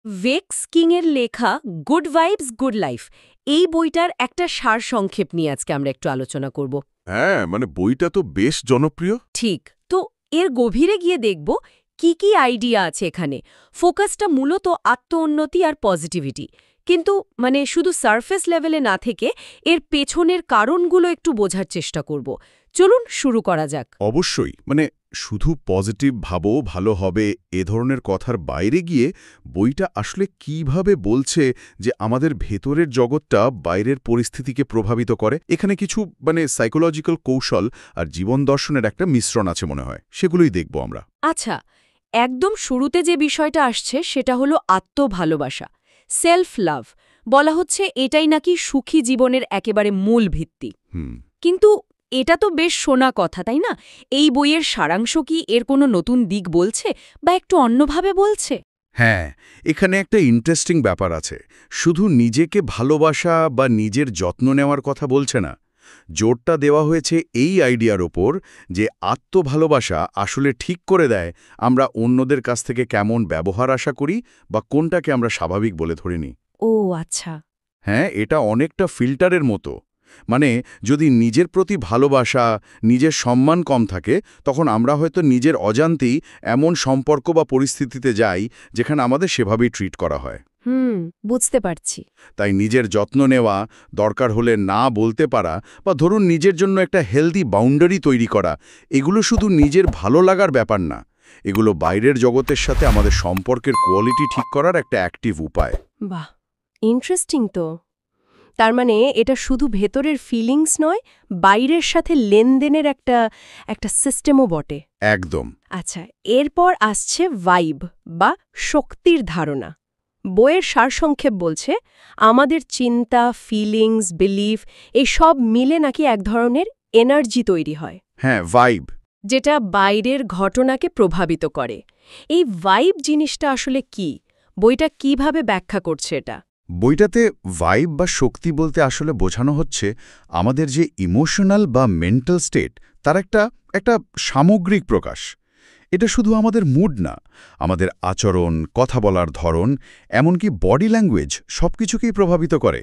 Vax কিংয়ের লেখা good vibes good life এই বইটার একটা সারসংক্ষেপ নিয়ে আজকে আমরা একটু আলোচনা করব। হ্যাঁ, মানে বইটা তো বেশ জনপ্রিয়। ঠিক তো এর গভীরে গিয়ে দেখব কি কি আইডিয়া আছে এখানে। ফোকাসটা মূলত আত্মোন্নতি আর পজিটিভিটি, কিন্তু শুধু সারফেস লেভেলে না থেকে এর পেছনের কারণগুলো একটু বোঝার চেষ্টা করব। চলুন শুরু করা যাক। অবশ্যই, শুধু পজিটিভ ভাবো ভালো হবে এ ধরনের কথার বাইরে গিয়ে বইটা আসলে কিভাবে বলছে যে আমাদের ভেতরের জগৎটা বাইরের পরিস্থিতিকে প্রভাবিত করে। এখানে কিছু সাইকোলজিক্যাল কৌশল আর জীবন দর্শনের একটা মিশ্রণ আছে মনে হয়, সেগুলোই দেখব আমরা। আচ্ছা, একদম শুরুতে যে বিষয়টা আসছে সেটা হলো আত্মভালোবাসা, সেলফ লাভ। বলা হচ্ছে এটাই নাকি সুখী জীবনের একেবারে মূল ভিত্তি। কিন্তু এটা তো বেশ শোনা কথা, তাই না? এই বইয়ের সারাংশ কি এর কোনো নতুন দিক বলছে বা একটু অন্যভাবে বলছে? হ্যাঁ, এখানে একটা ইন্টারেস্টিং ব্যাপার আছে। শুধু নিজেকে ভালোবাসা বা নিজের যত্ন নেওয়ার কথা বলছে না। জোরটা দেওয়া হয়েছে এই আইডিয়ার ওপর যে আত্মভালোবাসা আসলে ঠিক করে দেয় আমরা অন্যদের কাছ থেকে কেমন ব্যবহার আশা করি বা কোনটাকে আমরা স্বাভাবিক বলে ধরে নিই। ও আচ্ছা। হ্যাঁ, এটা অনেকটা ফিল্টারের মতো। যদি নিজের প্রতি ভালোবাসা, নিজের সম্মান কম থাকে, তখন আমরা হয়তো নিজের অজান্তেই এমন সম্পর্ক বা পরিস্থিতিতে যাই যেখানে আমাদের সেভাবেই ট্রিট করা হয়। বুঝতে পারছি। তাই নিজের যত্ন নেওয়া, দরকার হলে না বলতে পারা বা ধরুন নিজের জন্য একটা হেলদি বাউন্ডারি তৈরি করা, এগুলো শুধু নিজের ভালো লাগার ব্যাপার না, এগুলো বাইরের জগতের সাথে আমাদের সম্পর্কের কোয়ালিটি ঠিক করার একটা অ্যাক্টিভ উপায়। বাহ, ইন্টারেস্টিং তো। তার এটা শুধু ভেতরের ফিলিংস নয়, বাইরের সাথে লেনদেনের একটা সিস্টেমও বটে। একদম। আচ্ছা, এরপর আসছে ভাইব বা শক্তির ধারণা। বইয়ের সারসংক্ষেপ বলছে আমাদের চিন্তা, ফিলিংস, বিলিফ এই সব মিলে নাকি এক ধরনের এনার্জি তৈরি হয়। হ্যাঁ, ভাইব, যেটা বাইরের ঘটনাকে প্রভাবিত করে। এই ভাইব জিনিসটা আসলে কি? বইটা কিভাবে ব্যাখ্যা করছে এটা? বইটাতে ভাইব বা শক্তি বলতে আসলে বোঝানো হচ্ছে আমাদের যে ইমোশনাল বা মেন্টাল স্টেট, তার একটা সামগ্রিক প্রকাশ। এটা শুধু আমাদের মুড না, আমাদের আচরণ, কথা বলার ধরন, এমনকি বডি ল্যাঙ্গুয়েজ সবকিছুকেই প্রভাবিত করে।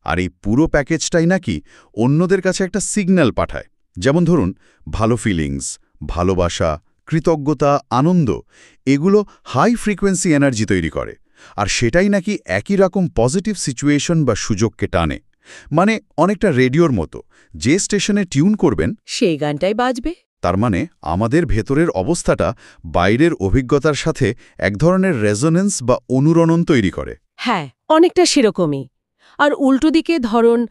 আর এই পুরো প্যাকেজটাই নাকি অন্যদের কাছে একটা সিগন্যাল পাঠায়। যেমন ধরুন, ভালো ফিলিংস, ভালোবাসা, কৃতজ্ঞতা, আনন্দ, এগুলো হাই ফ্রিকোয়েন্সি এনার্জি তৈরি করে। আর সেটাই নাকি একই রকম পজিটিভ সিচুয়েশন বা সুযোগকে টানে। অনেকটা রেডিওর মতো, যে স্টেশনে টিউন করবেন সেই গানটাই বাজবে। তার আমাদের ভেতরের অবস্থাটা বাইরের অভিজ্ঞতার সাথে এক ধরনের রেজোনেন্স বা অনুরণন তৈরি করে। হ্যাঁ, অনেকটা সেরকমই। আর উল্টো দিকে ধরুন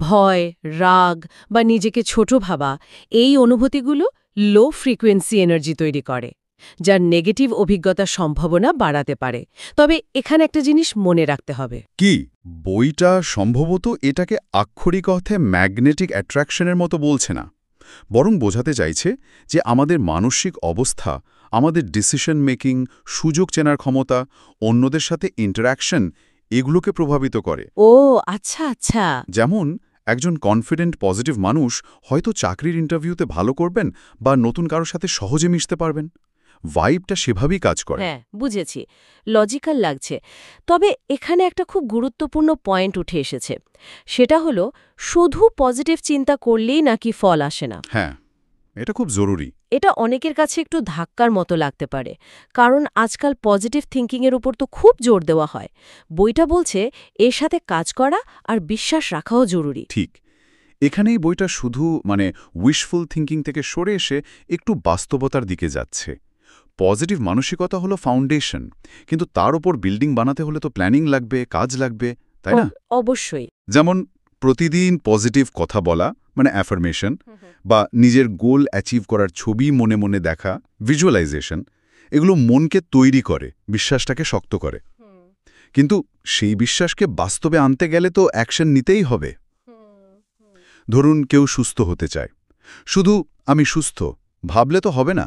ভয়, রাগ বা নিজেকে ছোট ভাবা, এই অনুভূতিগুলো লো ফ্রিকোয়েন্সি এনার্জি তৈরি করে, যার নেগেটিভ অভিজ্ঞতার সম্ভাবনা বাড়াতে পারে। তবে এখানে একটা জিনিস মনে রাখতে হবে। কি? বইটা সম্ভবত এটাকে আক্ষরিক অর্থে ম্যাগনেটিক অ্যাট্রাকশনের মতো বলছে না, বরং বোঝাতে চাইছে যে আমাদের মানসিক অবস্থা, আমাদের ডিসিশন মেকিং, সুযোগ চেনার ক্ষমতা, অন্যদের সাথে ইন্টারঅ্যাকশন, এগুলোকে প্রভাবিত করে। ও আচ্ছা আচ্ছা। যেমন একজন কনফিডেন্ট পজিটিভ মানুষ হয়তো চাকরির ইন্টারভিউতে ভালো করবেন বা নতুন কারোর সাথে সহজে মিশতে পারবেন। ভাইবটা সেভাবেই কাজ করে। হ্যাঁ, বুঝেছি, লজিক্যাল লাগছে। তবে এখানে একটা খুব গুরুত্বপূর্ণ পয়েন্ট উঠে এসেছে। সেটা হলো শুধু পজিটিভ চিন্তা করলেই নাকি ফল আসে না। হ্যাঁ, এটা খুব জরুরি। এটা অনেকের কাছে একটু ধাক্কার মতো লাগতে পারে, কারণ আজকাল পজিটিভ থিঙ্কিংয়ের উপর তো খুব জোর দেওয়া হয়। বইটা বলছে এর সাথে কাজ করা আর বিশ্বাস রাখাও জরুরি। ঠিক। এখানেই বইটা শুধু উইশফুল থিঙ্কিং থেকে সরে এসে একটু বাস্তবতার দিকে যাচ্ছে। পজিটিভ মানসিকতা হলো ফাউন্ডেশন, কিন্তু তার উপর বিল্ডিং বানাতে হলে তো প্ল্যানিং লাগবে, কাজ লাগবে, তাই না? অবশ্যই। যেমন প্রতিদিন পজিটিভ কথা বলা, অ্যাফার্মেশন, বা নিজের গোল অ্যাচিভ করার ছবি মনে মনে দেখা, ভিজুয়ালাইজেশন, এগুলো মনকে তৈরি করে, বিশ্বাসটাকে শক্ত করে। কিন্তু সেই বিশ্বাসকে বাস্তবে আনতে গেলে তো অ্যাকশন নিতেই হবে। ধরুন কেউ সুস্থ হতে চায়, শুধু আমি সুস্থ ভাবলে তো হবে না।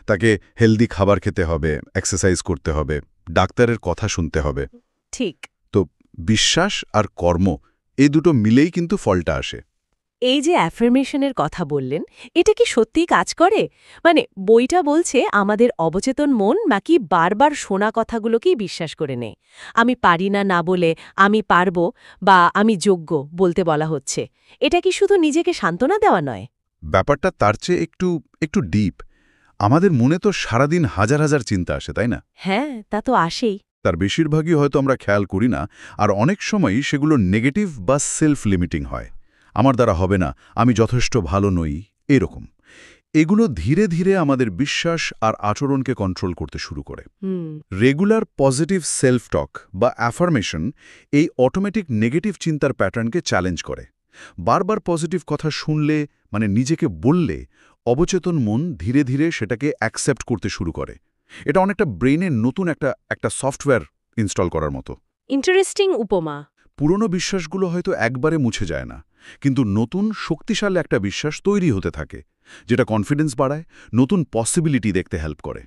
তাকে হেলদি খাবার খেতে হবে, এক্সারসাইজ করতে হবে, ডাক্তারের কথা শুনতে হবে। ঠিক। তো বিশ্বাস আর কর্ম, এই দুটো মিলেই কিন্তু ফলটা আসে। এই যে অ্যাফার্মেশনের কথা বললেন, এটা কি সত্যিই কাজ করে? মানে বইটা বলছে আমাদের অবচেতন মন নাকি বারবার শোনা কথাগুলোকেই বিশ্বাস করে নেয়। আমি পারি না না বলে আমি পারবো বা আমি যোগ্য বলতে বলা হচ্ছে। এটা কি শুধু নিজেকে সান্ত্বনা দেওয়া নয়? ব্যাপারটা তার চেয়ে একটু একটু ডিপ। আমাদের মনে তো সারাদিন হাজার হাজার চিন্তা আসে, তাই না? হ্যাঁ, তা তো আসেই। তার বেশিরভাগই হয়তো আমরা খেয়াল করি না, আর অনেক সময়ই সেগুলো নেগেটিভ বা সেলফ লিমিটিং হয়। আমার দ্বারা হবে না, আমি যথেষ্ট ভালো নই, এরকম। এগুলো ধীরে ধীরে আমাদের বিশ্বাস আর আচরণকে কন্ট্রোল করতে শুরু করে। রেগুলার পজিটিভ সেলফ টক বা অ্যাফার্মেশন এই অটোমেটিক নেগেটিভ চিন্তার প্যাটার্নকে চ্যালেঞ্জ করে। বারবার পজিটিভ কথা শুনলে, মানে নিজেকে বললে, অবচেতন মন ধীরে ধীরে সেটাকে অ্যাকসেপ্ট করতে শুরু করে। এটা অনেকটা ব্রেইনে নতুন একটা সফটওয়্যার ইনস্টল করার মতো। ইন্টারেস্টিং উপমা। পুরনো বিশ্বাসগুলো হয়তো একবারে মুছে যায় না, কিন্তু নতুন শক্তিশালী একটা বিশ্বাস তৈরি হতে থাকে, যেটা কনফিডেন্স বাড়ায়, নতুন পসিবিলিটি দেখতে হেল্প করে।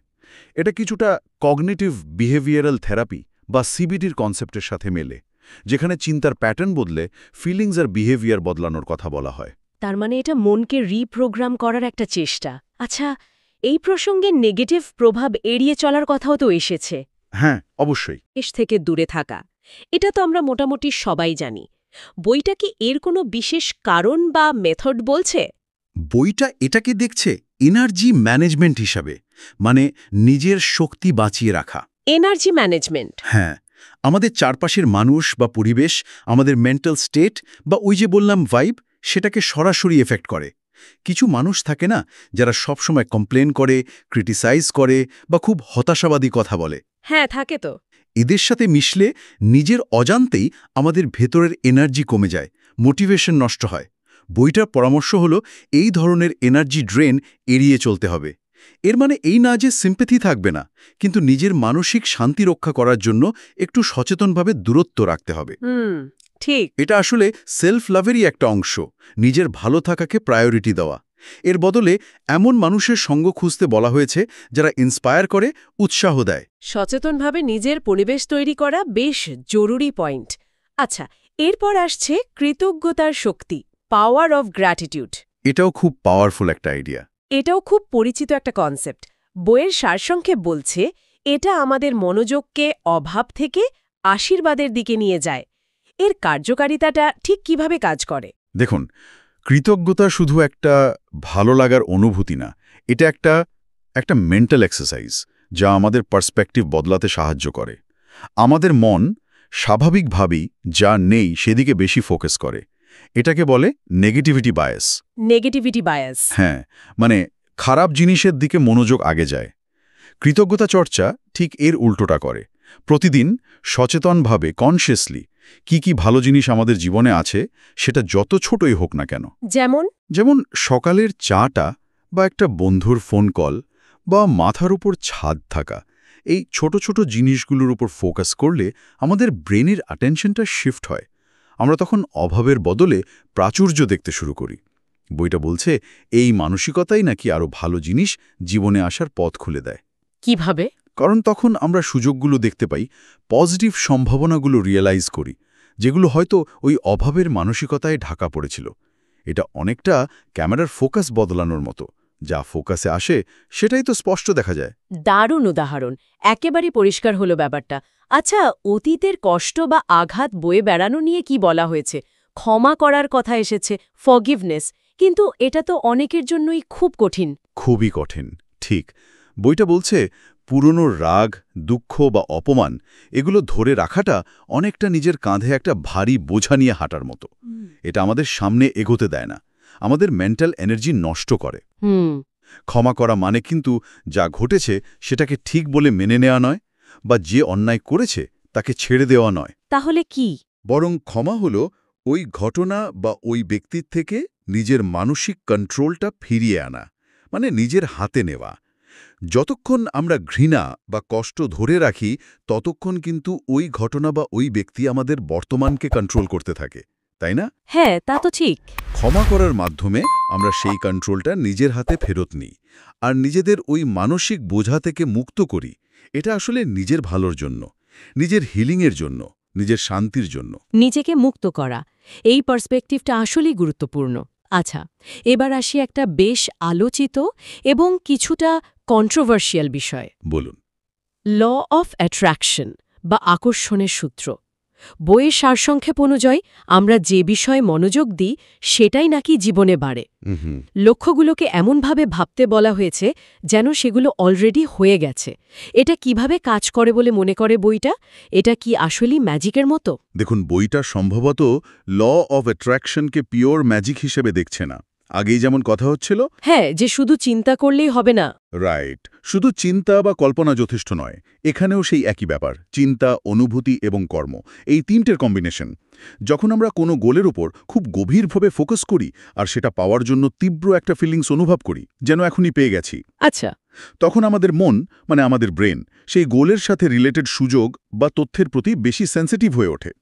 এটা কিছুটা কগনিটিভ বিহেভিয়ারাল থেরাপি বা সিবিটির কনসেপ্টের সাথে মেলে, যেখানে চিন্তার প্যাটার্ন বদলে ফিলিংস আর বিহেভিয়ার বদলানোর কথা বলা হয়। তার মানে এটা মনকে রিপ্রোগ্রাম করার একটা চেষ্টা। আচ্ছা, এই প্রসঙ্গে নেগেটিভ প্রভাব এড়িয়ে চলার কথাও তো এসেছে। হ্যাঁ, অবশ্যই। দেশ থেকে দূরে থাকা, এটা তো আমরা মোটামুটি সবাই জানি। বইটা কি এর কোনো বিশেষ কারণ বা মেথড বলছে? বইটা এটাকে দেখছে এনার্জি ম্যানেজমেন্ট হিসাবে, মানে নিজের শক্তি বাঁচিয়ে রাখা। Energy management. হ্যাঁ, আমাদের চারপাশের মানুষ বা পরিবেশ আমাদের মেন্টাল স্টেট বা ওই যে বললাম ভাইব, সেটাকে সরাসরি এফেক্ট করে। কিছু মানুষ থাকে না, যারা সবসময় কমপ্লেন করে, ক্রিটিসাইজ করে বা খুব হতাশাবাদী কথা বলে। হ্যাঁ, থাকে তো। এদের সাথে মিশলে নিজের অজান্তেই আমাদের ভেতরের এনার্জি কমে যায়, মোটিভেশন নষ্ট হয়। বইটার পরামর্শ হলো এই ধরনের এনার্জি ড্রেন এড়িয়ে চলতে হবে। এর মানে এই না যে সিম্প্যাথি থাকবে না, কিন্তু নিজের মানসিক শান্তি রক্ষা করার জন্য একটু সচেতনভাবে দূরত্ব রাখতে হবে। ঠিক। এটা আসলে সেলফ লাভেরই একটা অংশ, নিজের ভালো থাকাকে প্রায়োরিটি দেওয়া। এর বদলে এমন মানুষের সঙ্গ খুঁজতে বলা হয়েছে যারা ইন্সপায়ার করে, উৎসাহ দেয়। সচেতনভাবে নিজের পরিবেশ তৈরি করা বেশ জরুরি পয়েন্ট। আচ্ছা, এরপর আসছে কৃতজ্ঞতার শক্তি, পাওয়ার অফ গ্র্যাটিটিউড। এটাও খুব পাওয়ারফুল একটা আইডিয়া। এটাও খুব পরিচিত একটা কনসেপ্ট। বইয়ের সারসংক্ষেপ বলছে এটা আমাদের মনোযোগকে অভাব থেকে আশীর্বাদের দিকে নিয়ে যায়। এর কার্যকারিতাটা ঠিক কিভাবে কাজ করে? দেখুন, কৃতজ্ঞতা শুধু একটা ভালো লাগার অনুভূতি না, এটা একটা মেন্টাল এক্সারসাইজ যা আমাদের পার্সপেক্টিভ বদলাতে সাহায্য করে। আমাদের মন স্বাভাবিকভাবেই যা নেই সেদিকে বেশি ফোকাস করে। এটাকে বলে নেগেটিভিটি বায়াস। Negativity bias. হ্যাঁ, মানে খারাপ জিনিসের দিকে মনোযোগ আগে যায়। কৃতজ্ঞতা চর্চা ঠিক এর উল্টোটা করে। প্রতিদিন সচেতনভাবে, কনসিয়াসলি কি ভালো জিনিস আমাদের জীবনে আছে, সেটা যত ছোটই হোক না কেন, যেমন সকালের চাটা বা একটা বন্ধুর ফোন কল বা মাথার উপর ছাদ থাকা, এই ছোট ছোট জিনিসগুলোর উপর ফোকাস করলে আমাদের ব্রেনের অ্যাটেনশনটা শিফট হয়। আমরা তখন অভাবের বদলে প্রাচুর্য দেখতে শুরু করি। বইটা বলছে এই মানসিকতাই নাকি আরও ভালো জিনিস জীবনে আসার পথ খুলে দেয়। কিভাবে? কারণ তখন আমরা সুযোগগুলো দেখতে পাই, পজিটিভ সম্ভাবনাগুলো রিয়েলাইজ করি, যেগুলো হয়তো ওই অভাবের মানসিকতায় ঢাকা পড়েছিল। এটা অনেকটা ক্যামেরার ফোকাস বদলানোর মতো, যা ফোকাসে আসে সেটাই তো স্পষ্ট দেখা যায়। দারুণ উদাহরণ, একেবারে পরিষ্কার হলো ব্যাপারটা। আচ্ছা, অতীতের কষ্ট বা আঘাত বয়ে বেড়ানো নিয়ে কি বলা হয়েছে? ক্ষমা করার কথা এসেছে, ফরগিভনেস, কিন্তু এটা তো অনেকের জন্যই খুব কঠিন। খুবই কঠিন, ঠিক। বইটা বলছে পুরনো রাগ, দুঃখ বা অপমান এগুলো ধরে রাখাটা অনেকটা নিজের কাঁধে একটা ভারী বোঝা নিয়ে হাঁটার মতো। এটা আমাদের সামনে এগোতে দেয় না, আমাদের মেন্টাল এনার্জি নষ্ট করে। ক্ষমা করা মানে কিন্তু যা ঘটেছে সেটাকে ঠিক বলে মেনে নেওয়া নয়, বা যে অন্যায় করেছে তাকে ছেড়ে দেওয়া নয়। তাহলে কি? বরং ক্ষমা হলো ওই ঘটনা বা ওই ব্যক্তির থেকে নিজের মানসিক কন্ট্রোলটা ফিরিয়ে আনা, মানে নিজের হাতে নেওয়া। যতক্ষণ আমরা ঘৃণা বা কষ্ট ধরে রাখি, ততক্ষণ কিন্তু ওই ঘটনা বা ওই ব্যক্তি আমাদের বর্তমানকে কন্ট্রোল করতে থাকে, তাই না? হ্যাঁ, তা তো ঠিক। ক্ষমা করার মাধ্যমে আমরা সেই কন্ট্রোলটা নিজের হাতে ফেরত নিই আর নিজেদের ওই মানসিক বোঝা থেকে মুক্ত করি। এটা আসলে নিজের ভালোর জন্য, নিজের হিলিংয়ের জন্য, নিজের শান্তির জন্য। নিজেকে মুক্ত করা, এই পার্সপেক্টিভটা আসলেই গুরুত্বপূর্ণ। আচ্ছা, এবার আসি একটা বেশ আলোচিত এবং কিছুটা কন্ট্রোভার্সিয়াল বিষয়। বলুন। ল অফ অ্যাট্রাকশন বা আকর্ষণের সূত্র। বইয়ের সারসংক্ষেপ অনুযায়ী আমরা যে বিষয়ে মনোযোগ দিই সেটাই নাকি জীবনে বাড়ে। লক্ষ্যগুলোকে এমনভাবে ভাবতে বলা হয়েছে যেন সেগুলো অলরেডি হয়ে গেছে। এটা কিভাবে কাজ করে বলে মনে করে বইটা? এটা কি আসলেই ম্যাজিকের মতো? দেখুন, বইটা সম্ভবত ল অফ অ্যাট্রাকশনকে পিওর ম্যাজিক হিসেবে দেখছে না। আগেই যেমন কথা হচ্ছিল, হ্যাঁ, যে শুধু চিন্তা করলেই হবে না। রাইট, শুধু চিন্তা বা কল্পনা যথেষ্ট নয়। এখানেও সেই একই ব্যাপার, চিন্তা, অনুভূতি এবং কর্ম, এই তিনটের কম্বিনেশন। যখন আমরা কোনো গোলের উপর খুব গভীরভাবে ফোকাস করি আর সেটা পাওয়ার জন্য তীব্র একটা ফিলিংস অনুভব করি, যেন এখনই পেয়ে গেছি, আচ্ছা, তখন আমাদের মন, মানে আমাদের ব্রেন, সেই গোলের সাথে রিলেটেড সুযোগ বা তথ্যের প্রতি বেশি সেন্সিটিভ হয়ে ওঠে।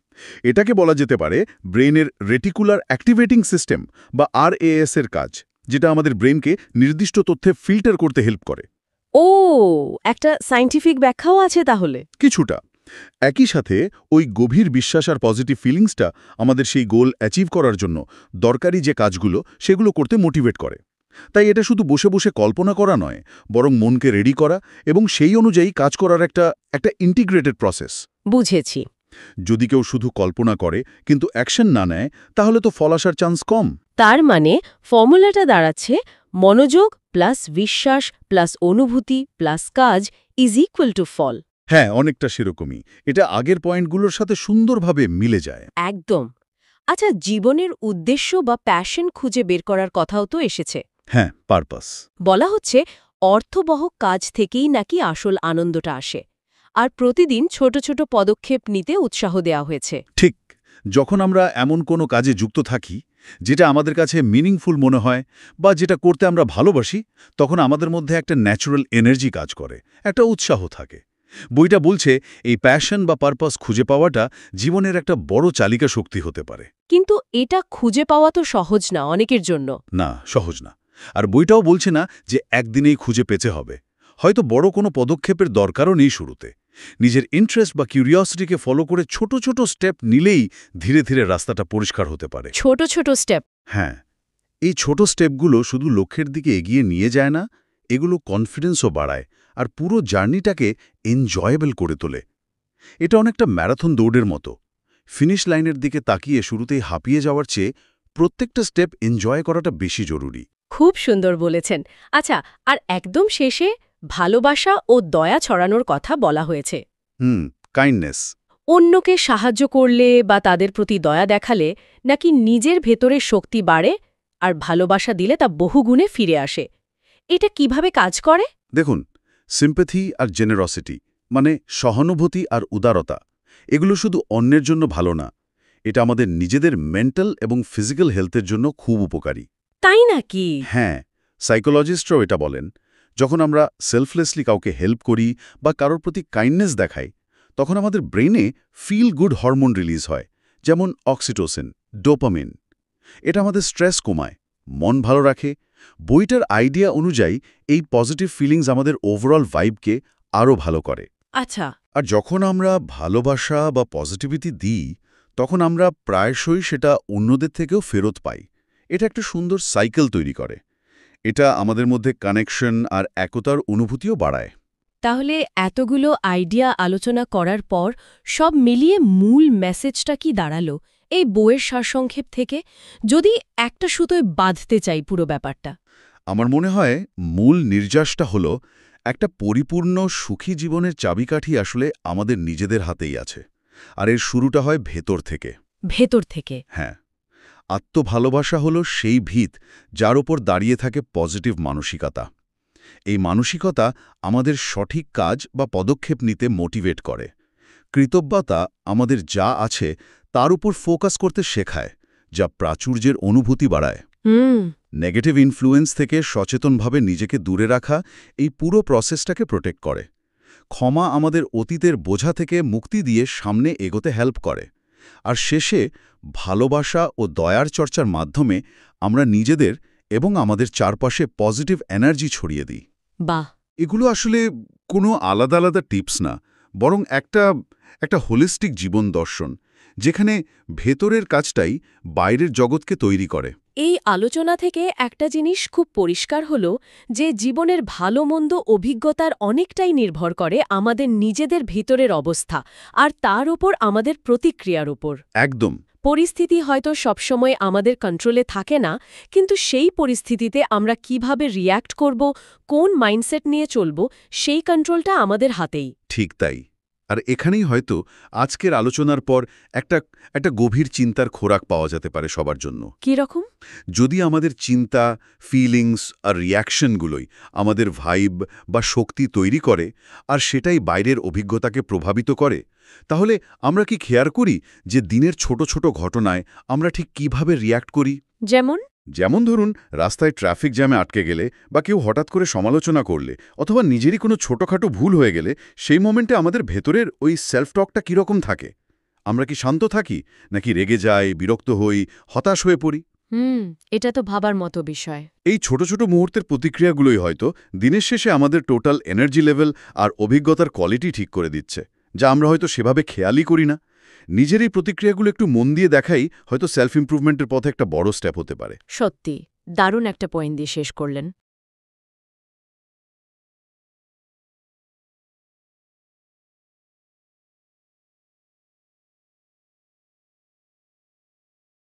এটাকে বলা যেতে পারে ব্রেনের রেটিকুলার অ্যাক্টিভেটিং সিস্টেম বা RAS এর কাজ, যেটা আমাদের ব্রেনকে নির্দিষ্ট তথ্যে ফিল্টার করতে হেল্প করে। ও, একটা সায়েন্টিফিক ব্যাখ্যাও আছে তাহলে। কিছুটা। একই সাথে ওই গভীর বিশ্বাস আর পজিটিভ ফিলিংসটা আমাদের সেই গোল অ্যাচিভ করার জন্য দরকারি যে কাজগুলো সেগুলো করতে মোটিভেট করে। তাই এটা শুধু বসে বসে কল্পনা করা নয়, বরং মনকে রেডি করা এবং সেই অনুযায়ী কাজ করার একটা ইন্টিগ্রেটেড প্রসেস। বুঝেছি। যদি কেউ শুধু কল্পনা করে কিন্তু অ্যাকশন না নেয়, তাহলে তো ফল আসার চান্স কম। তার মানে ফর্মুলাটা দাঁড়াচ্ছে মনোযোগ প্লাস বিশ্বাস প্লাস অনুভূতি প্লাস কাজ ইজ ইকুয়াল টু ফল। হ্যাঁ, অনেকটা সেরকমই। এটা আগের পয়েন্টগুলোর সাথে সুন্দরভাবে মিলে যায়। একদম। আচ্ছা, জীবনের উদ্দেশ্য বা প্যাশন খুঁজে বের করার কথাও তো এসেছে। হ্যাঁ, পারপাস। বলা হচ্ছে অর্থবহ কাজ থেকেই নাকি আসল আনন্দটা আসে, আর প্রতিদিন ছোট ছোট পদক্ষেপ নিতে উৎসাহ দেওয়া হয়েছে। ঠিক, যখন আমরা এমন কোনো কাজে যুক্ত থাকি যেটা আমাদের কাছে মিনিংফুল মনে হয় বা যেটা করতে আমরা ভালোবাসি, তখন আমাদের মধ্যে একটা ন্যাচারাল এনার্জি কাজ করে, একটা উৎসাহ থাকে। বইটা বলছে এই প্যাশন বা পারপাস খুঁজে পাওয়াটা জীবনের একটা বড় চালিকা শক্তি হতে পারে। কিন্তু এটা খুঁজে পাওয়া তো সহজ না অনেকের জন্য। না, সহজ না। আর বইটাও বলছে না যে একদিনেই খুঁজে পেতে হবে। হয়তো বড় কোনো পদক্ষেপের দরকারও নেই শুরুতে। নিজের ইন্টারেস্ট বা কিউরিওসিটিকে ফলো করে ছোট ছোট স্টেপ নিলেই ধীরে ধীরে রাস্তাটা পরিষ্কার হতে পারে। ছোট ছোট স্টেপ। হ্যাঁ, এই ছোট স্টেপগুলো শুধু লক্ষ্যের দিকে এগিয়ে নিয়ে যায় না, এগুলো কনফিডেন্সও বাড়ায় আর পুরো জার্নিটাকে এনজয়েবল করে তোলে। এটা অনেকটা ম্যারাথন দৌড়ের মতো। ফিনিশ লাইনের দিকে তাকিয়ে শুরুতেই হাঁপিয়ে যাওয়ার চেয়ে প্রত্যেকটা স্টেপ এনজয় করাটা বেশি জরুরি। খুব সুন্দর বলেছেন। আচ্ছা, আর একদম শেষে ভালোবাসা ও দয়া ছড়ানোর কথা বলা হয়েছে। কাইন্ডনেস। অন্যকে সাহায্য করলে বা তাদের প্রতি দয়া দেখালে নাকি নিজের ভেতরে শক্তি বাড়ে, আর ভালোবাসা দিলে তা বহুগুণে ফিরে আসে। এটা কিভাবে কাজ করে? দেখুন, সিম্প্যাথি আর জেনারসিটি, মানে সহানুভূতি আর উদারতা, এগুলো শুধু অন্যের জন্য ভালো না, এটা আমাদের নিজেদের মেন্টাল এবং ফিজিক্যাল হেলথের জন্য খুব উপকারী। তাই নাকি? হ্যাঁ, সাইকোলজিস্টরাও এটা বলেন। যখন আমরা সেলফলেসলি কাউকে হেল্প করি বা কারোর প্রতি কাইন্ডনেস দেখাই, তখন আমাদের ব্রেনে ফিল গুড হরমোন রিলিজ হয়, যেমন অক্সিটোসিন, ডোপামিন। এটা আমাদের স্ট্রেস কমায়, মন ভালো রাখে। বইটার আইডিয়া অনুযায়ী এই পজিটিভ ফিলিংস আমাদের ওভারঅল ভাইবকে আরও ভালো করে। আচ্ছা। আর যখন আমরা ভালোবাসা বা পজিটিভিটি দিই, তখন আমরা প্রায়শই সেটা অন্যদের থেকেও ফেরত পাই। এটা একটা সুন্দর সাইকেল তৈরি করে। এটা আমাদের মধ্যে কানেকশন আর একতার অনুভূতিও বাড়ায়। তাহলে এতগুলো আইডিয়া আলোচনা করার পর সব মিলিয়ে মূল মেসেজটা কি দাঁড়ালো এই বইয়ের সারসংক্ষেপ থেকে, যদি একটা সুতোয় বাঁধতে চাই পুরো ব্যাপারটা? আমার মনে হয় মূল নির্যাসটা হলো একটা পরিপূর্ণ সুখী জীবনের চাবিকাঠি আসলে আমাদের নিজেদের হাতেই আছে। আর এর শুরুটা হয় ভেতর থেকে। ভেতর থেকে? হ্যাঁ, আত্মভালোবাসা হলো সেই ভিত যার ওপর দাঁড়িয়ে থাকে পজিটিভ মানসিকতা। এই মানসিকতা আমাদের সঠিক কাজ বা পদক্ষেপ নিতে মোটিভেট করে। কৃতজ্ঞতা আমাদের যা আছে তার উপর ফোকাস করতে শেখায়, যা প্রাচুর্যের অনুভূতি বাড়ায়। নেগেটিভ ইনফ্লুয়েন্স থেকে সচেতনভাবে নিজেকে দূরে রাখা এই পুরো প্রসেসটাকে প্রোটেক্ট করে। ক্ষমা আমাদের অতীতের বোঝা থেকে মুক্তি দিয়ে সামনে এগোতে হেল্প করে। আর শেষে ভালোবাসা ও দয়ার চর্চার মাধ্যমে আমরা নিজেদের এবং আমাদের চারপাশে পজিটিভ এনার্জি ছড়িয়ে দিই। বাহ! এগুলো আসলে কোনো আলাদা আলাদা টিপস না, বরং একটা হোলিস্টিক জীবন দর্শন, যেখানে ভেতরের কাজটাই বাইরের জগৎকে তৈরি করে। এই আলোচনা থেকে একটা জিনিস খুব পরিষ্কার হলো যে জীবনের ভালো মন্দ অভিজ্ঞতার অনেকটাই নির্ভর করে আমাদের নিজেদের ভিতরের অবস্থা আর তার ওপর আমাদের প্রতিক্রিয়ার ওপর। একদম। পরিস্থিতি হয়তো সবসময় আমাদের কন্ট্রোলে থাকে না, কিন্তু সেই পরিস্থিতিতে আমরা কিভাবে রিয়্যাক্ট করব, কোন মাইন্ডসেট নিয়ে চলব, সেই কন্ট্রোলটা আমাদের হাতেই। ঠিক তাই। আর এখানেই হয়তো আজকের আলোচনার পর একটা গভীর চিন্তার খোরাক পাওয়া যেতে পারে সবার জন্য। কী রকম? যদি আমাদের চিন্তা, ফিলিংস আর রিয়াকশনগুলোই আমাদের ভাইব বা শক্তি তৈরি করে আর সেটাই বাইরের অভিজ্ঞতাকে প্রভাবিত করে, তাহলে আমরা কি খেয়াল করি যে দিনের ছোট ছোট ঘটনায় আমরা ঠিক কিভাবে রিয়্যাক্ট করি? যেমন ধরুন, রাস্তায় ট্রাফিক জ্যামে আটকে গেলে বা কেউ হঠাৎ করে সমালোচনা করলে অথবা নিজেরই কোনো ছোটখাটো ভুল হয়ে গেলে সেই মোমেন্টে আমাদের ভেতরের ওই সেলফ টকটা কীরকম থাকে? আমরা কি শান্ত থাকি, নাকি রেগে যাই, বিরক্ত হই, হতাশ হয়ে পড়ি? এটা তো ভাবার মতো বিষয়। এই ছোট ছোট মুহূর্তের প্রতিক্রিয়াগুলোই হয়তো দিনের শেষে আমাদের টোটাল এনার্জি লেভেল আর অভিজ্ঞতার কোয়ালিটি ঠিক করে দিচ্ছে, যা আমরা হয়তো সেভাবে খেয়ালই করি না। নিজের এই প্রতিক্রিয়াগুলো একটু মন দিয়ে দেখাই হয়তো সেলফ ইমপ্রুভমেন্টের পথে একটা বড় স্টেপ হতে পারে। সত্যি দারুণ একটা পয়েন্ট দিয়ে শেষ করলেন।